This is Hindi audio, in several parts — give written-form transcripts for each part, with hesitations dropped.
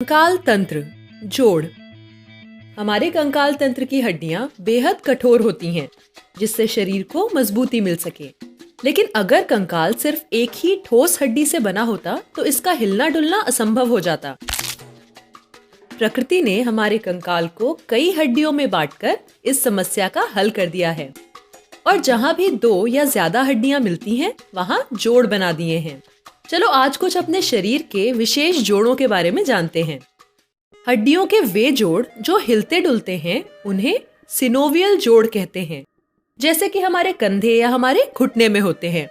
कंकाल तंत्र जोड़। हमारे कंकाल तंत्र की हड्डियां बेहद कठोर होती हैं, जिससे शरीर को मजबूती मिल सके। लेकिन अगर कंकाल सिर्फ एक ही ठोस हड्डी से बना होता तो इसका हिलना डुलना असंभव हो जाता। प्रकृति ने हमारे कंकाल को कई हड्डियों में बांटकर इस समस्या का हल कर दिया है, और जहाँ भी दो या ज्यादा हड्डियां मिलती हैं, वहाँ जोड़ बना दिए हैं। चलो आज कुछ अपने शरीर के विशेष जोड़ों के बारे में जानते हैं। हड्डियों के वे जोड़ जो हिलते डुलते हैं उन्हें सिनोवियल जोड़ कहते हैं, जैसे कि हमारे कंधे या हमारे घुटने में होते हैं।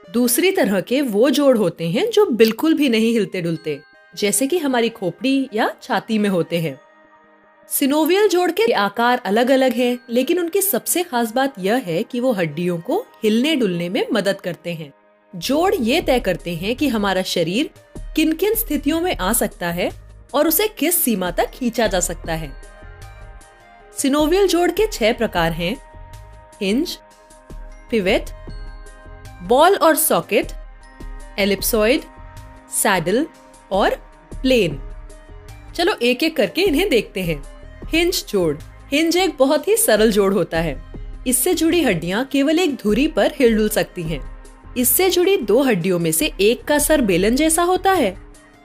दूसरी तरह के वो जोड़ होते हैं जो बिल्कुल भी नहीं हिलते डुलते, जैसे कि हमारी खोपड़ी या छाती में होते हैं। सिनोवियल जोड़ के आकार अलग अलग हैं, लेकिन उनकी सबसे खास बात यह है कि वो हड्डियों को हिलने डुलने में मदद करते हैं। जोड़ ये तय करते हैं कि हमारा शरीर किन किन स्थितियों में आ सकता है और उसे किस सीमा तक खींचा जा सकता है। सिनोवियल जोड़ के 6 प्रकार हैं: हिंज, पिवेट, बॉल और सॉकेट, एलिप्सॉइड, सैडल और प्लेन। चलो एक एक करके इन्हें देखते हैं। हिंज जोड़। हिंज एक बहुत ही सरल जोड़ होता है। इससे जुड़ी हड्डियां केवल एक धुरी पर हिल-डुल सकती हैं। इससे जुड़ी 2 हड्डियों में से एक का सर बेलन जैसा होता है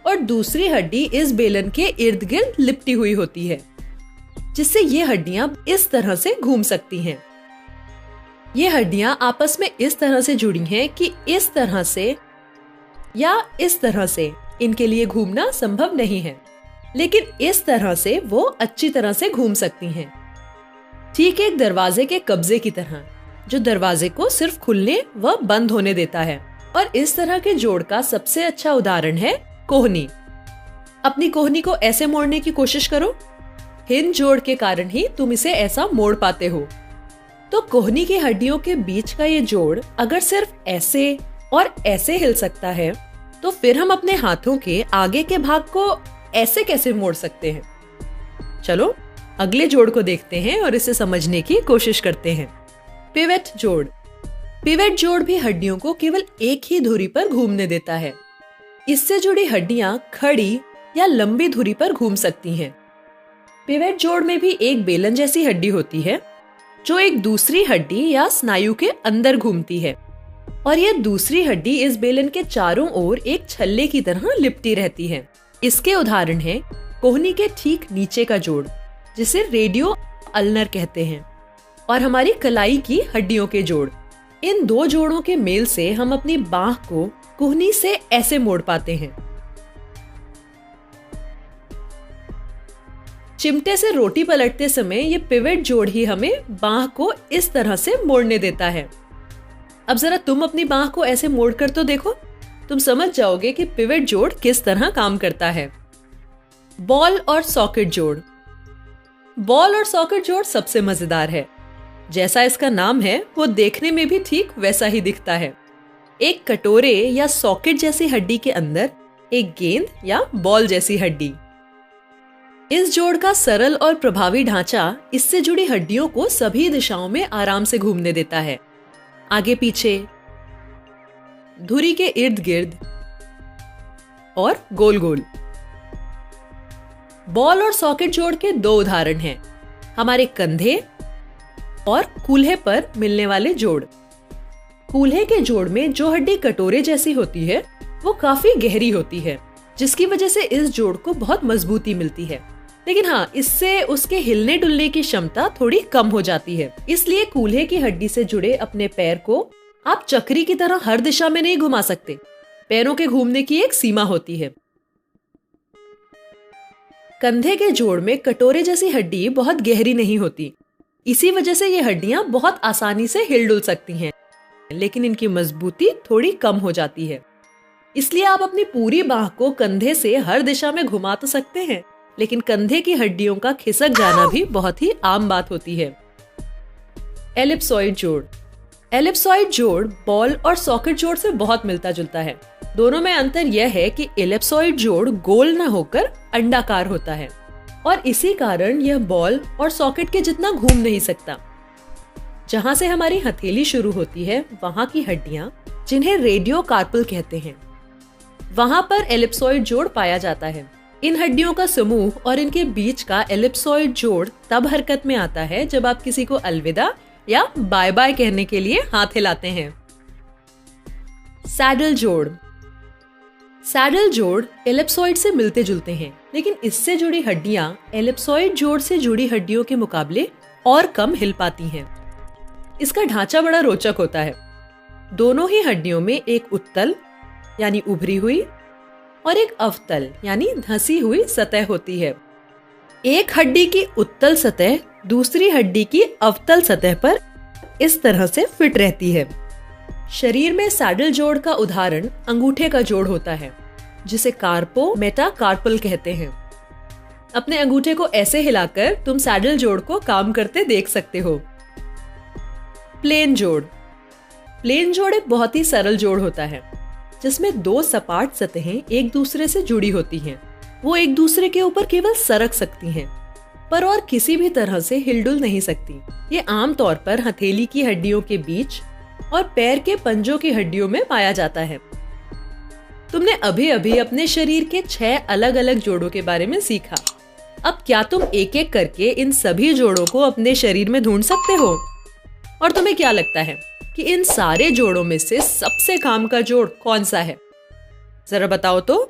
और दूसरी हड्डी इस बेलन के इर्द गिर्द लिपटी हुई होती है, जिससे ये हड्डियां इस तरह से घूम सकती हैं। ये हड्डियां आपस में इस तरह से जुड़ी हैं कि इस तरह से या इस तरह से इनके लिए घूमना संभव नहीं है, लेकिन इस तरह से वो अच्छी तरह से घूम सकती हैं। ठीक एक दरवाजे के कब्जे की तरह, जो दरवाजे को सिर्फ खुलने व बंद होने देता है। और इस तरह के जोड़ का सबसे अच्छा उदाहरण है कोहनी। अपनी कोहनी को ऐसे मोड़ने की कोशिश करो। हिंज जोड़ के कारण ही तुम इसे ऐसा मोड़ पाते हो। तो कोहनी की हड्डियों के बीच का ये जोड़ अगर सिर्फ ऐसे और ऐसे हिल सकता है, तो फिर हम अपने हाथों के आगे के भाग को ऐसे कैसे मोड़ सकते हैं? चलो अगले जोड़ को देखते हैं और इसे समझने की कोशिश करते हैं। पिवेट जोड़। पिवेट जोड़ भी हड्डियों को केवल एक ही धुरी पर घूमने देता है। इससे जुड़ी हड्डियां खड़ी या लंबी धुरी पर घूम सकती हैं। पिवेट जोड़ में भी एक बेलन जैसी हड्डी होती है, जो एक दूसरी हड्डी या स्नायु के अंदर घूमती है, और यह दूसरी हड्डी इस बेलन के चारों ओर एक छल्ले की तरह लिपटी रहती है। इसके उदाहरण है कोहनी के ठीक नीचे का जोड़, जिसे रेडियो अल्नर कहते हैं, और हमारी कलाई की हड्डियों के जोड़। इन 2 जोड़ों के मेल से हम अपनी बांह को कोहनी से ऐसे मोड़ पाते हैं। चिमटे से रोटी पलटते समय ये पिवेट जोड़ ही हमें बांह को इस तरह से मोड़ने देता है। अब जरा तुम अपनी बांह को ऐसे मोड़ कर तो देखो, तुम समझ जाओगे कि पिवेट जोड़ किस तरह काम करता है। बॉल और सॉकेट जोड़। बॉल और सॉकेट जोड़ सबसे मजेदार है। जैसा इसका नाम है, वो देखने में भी ठीक वैसा ही दिखता है। एक कटोरे या सॉकेट जैसी हड्डी के अंदर एक गेंद या बॉल जैसी हड्डी। इस जोड़ का सरल और प्रभावी ढांचा इससे जुड़ी हड्डियों को सभी दिशाओं में आराम से घूमने देता है, आगे पीछे, धुरी के इर्द गिर्द और गोल गोल। बॉल और सॉकेट जोड़ के 2 उदाहरण हैं: हमारे कंधे और कूल्हे पर मिलने वाले जोड़। कूल्हे के जोड़ में जो हड्डी कटोरे जैसी होती है, वो काफी गहरी होती है, जिसकी वजह से इस जोड़ को बहुत मजबूती मिलती है। लेकिन हाँ, इससे उसके हिलने डुलने की क्षमता थोड़ी कम हो जाती है। इसलिए कूल्हे की हड्डी से जुड़े अपने पैर को आप चक्री की तरह हर दिशा में नहीं घुमा सकते। पैरों के घूमने की एक सीमा होती है। कंधे के जोड़ में कटोरे जैसी हड्डी बहुत गहरी नहीं होती। इसी वजह से ये हड्डियां बहुत आसानी से हिल डुल सकती हैं, लेकिन इनकी मजबूती थोड़ी कम हो जाती है। इसलिए आप अपनी पूरी बांह को कंधे से हर दिशा में घुमा तो सकते हैं, लेकिन कंधे की हड्डियों का खिसक जाना भी बहुत ही आम बात होती है। एलिप्सॉइड जोड़। एलिप्सॉइड जोड़ बॉल और सॉकेट जोड़ से बहुत मिलता जुलता है। दोनों में अंतर यह है कि एलिप्सॉइड जोड़ गोल न होकर अंडाकार होता है, और इसी कारण यह बॉल और सॉकेट के जितना घूम नहीं सकता। जहां से हमारी हथेली शुरू होती है, वहां की हड्डियां, जिन्हें रेडियो कार्पल कहते हैं, वहां पर एलिप्सॉइड जोड़ पाया जाता है। इन हड्डियों का समूह और इनके बीच का एलिप्सॉइड जोड़ तब हरकत में आता है जब आप किसी को अलविदा या बाय बाय कहने के लिए हाथ हिलाते हैं। सैडल जोड़। सैडल जोड़ एलिप्सॉइड से मिलते जुलते हैं, लेकिन इससे जुड़ी हड्डियां एलिप्सॉइड जोड़ से जुड़ी हड्डियों के मुकाबले और कम हिल पाती हैं। इसका ढांचा बड़ा रोचक होता है। दोनों ही हड्डियों में एक उत्तल यानी उभरी हुई और एक अवतल यानी धंसी हुई सतह होती है। एक हड्डी की उत्तल सतह दूसरी हड्डी की अवतल सतह पर इस तरह से फिट रहती है। शरीर में सैडल जोड़ का उदाहरण अंगूठे का जोड़ होता है, जिसे कार्पो मेटाकार्पल कहते हैं। अपने अंगूठे को ऐसे हिलाकर तुम सैडल जोड़ को काम करते देख सकते हो। प्लेन जोड़। प्लेन जोड़ एक बहुत ही सरल जोड़ होता है, जिसमें दो सपाट सतहें एक दूसरे से जुड़ी होती हैं। वो एक दूसरे के ऊपर केवल सरक सकती हैं, पर और किसी भी तरह से हिलडुल नहीं सकती। ये आमतौर पर हथेली की हड्डियों के बीच और पैर के पंजों की हड्डियों में पाया जाता है। तुमने अभी अभी अपने शरीर के 6 अलग अलग जोड़ों के बारे में सीखा। अब क्या तुम एक एक करके इन सभी जोड़ों को अपने शरीर में ढूंढ सकते हो? और तुम्हें क्या लगता है कि इन सारे जोड़ों में से सबसे काम का जोड़ कौन सा है? जरा बताओ तो।